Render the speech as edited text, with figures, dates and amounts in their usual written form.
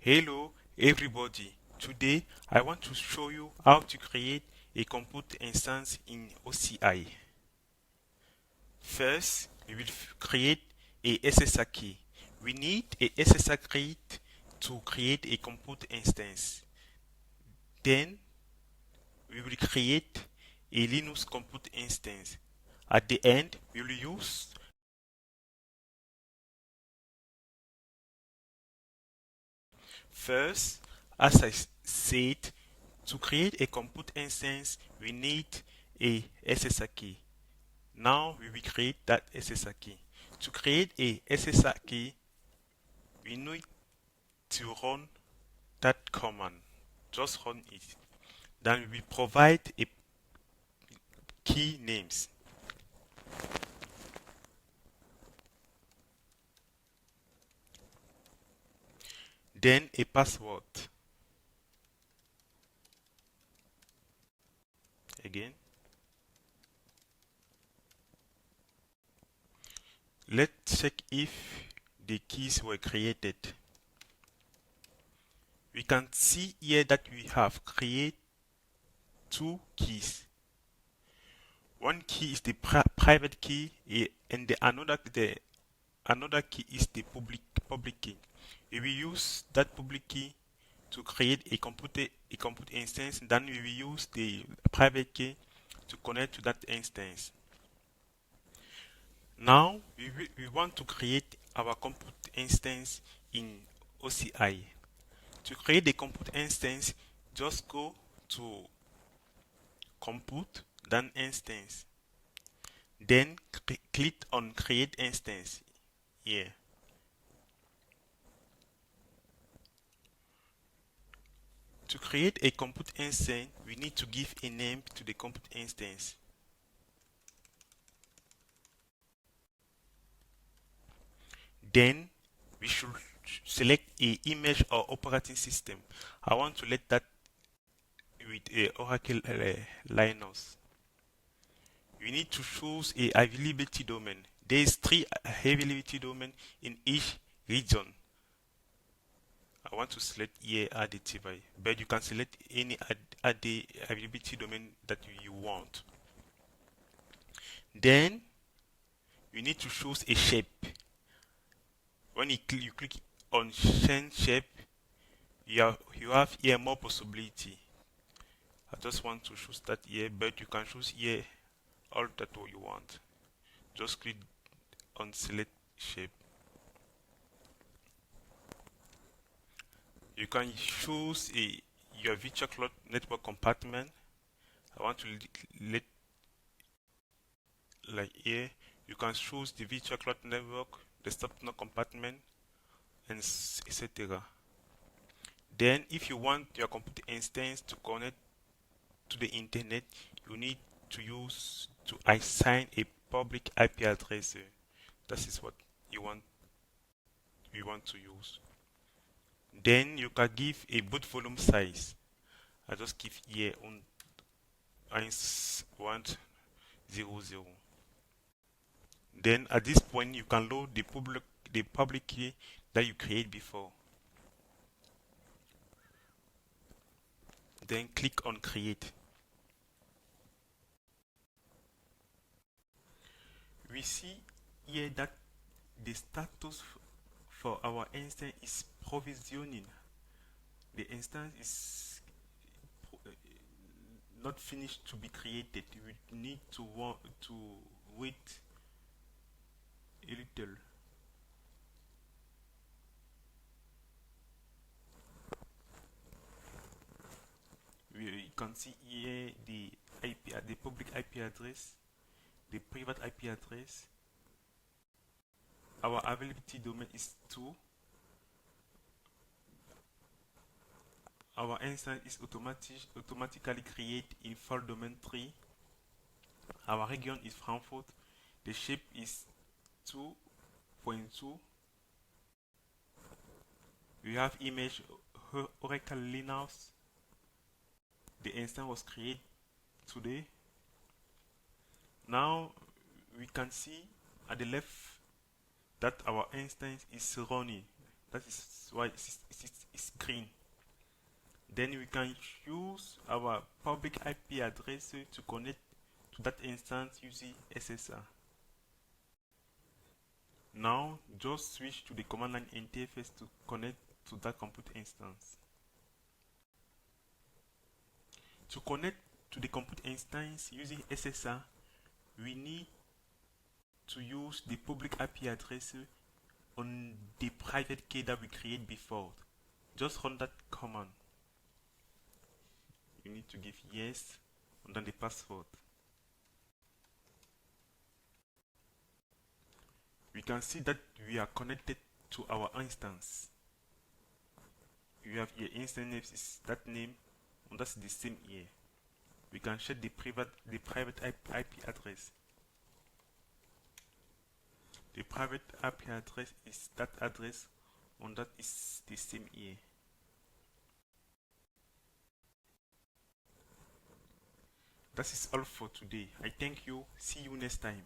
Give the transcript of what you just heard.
Hello everybody, today I want to show you how to create a compute instance in OCI. First, we will create a SSH key. We need a SSH key to create a compute instance. Then we will create a Linux compute instance. At the end, we will use first, as I said, to create a compute instance, we need a SSH key. Now we will create that SSH key. To create a SSH key, we need to run that command. Just run it. Then we will provide a key names. Then a password. Again. Let's check if the keys were created. We can see here that we have created two keys. One key is the private key and the another key is the public key. We will use that public key to create a compute instance, then we will use the private key to connect to that instance. Now we want to create our compute instance in OCI. To create the compute instance, just go to compute, then instance. Then click on create instance here. To create a compute instance, we need to give a name to the compute instance. Then we should select a image or operating system. I want to let that with a Oracle Linux. You need to choose a availability domain. There is 3 availability domain in each region. I want to select here ADTV, but you can select any availability domain that you want. Then you need to choose a shape. When you click on change shape, you have here more possibility. I just want to choose that here, but you can choose here all that you want. Just click on select shape. You can choose your virtual cloud network compartment. I want to let like here. You can choose the virtual cloud network, desktop compartment, and etc. Then, if you want your computer instance to connect to the internet, you need to assign a public IP address. That is what you want to use. Then you can give a boot volume size. I just give here on 100. Then at this point you can load the public key that you create before. Then click on create. We see here that the status for our instance is provisioning. The instance is not finished to be created. We need to wait a little. We can see here the public IP address, the private IP address. Our availability domain is 2. Our instance is automatically created in fault domain 3. Our region is Frankfurt. The shape is 2.2. We have image Oracle Linux. The instance was created today. Now we can see at the left that our instance is running. That is why it's screen. Then we can use our public IP address to connect to that instance using SSR. Now just switch to the command line interface to connect to that compute instance. To connect to the compute instance using SSR, we need to use the public IP address on the private key that we create before. Just run that command. You need to give yes and then the password. We can see that we are connected to our instance. You have your instance name is that name, and that's the same here. We can check the private IP address. The private IP address is that address, and that is the same here. That is all for today. I thank you. See you next time.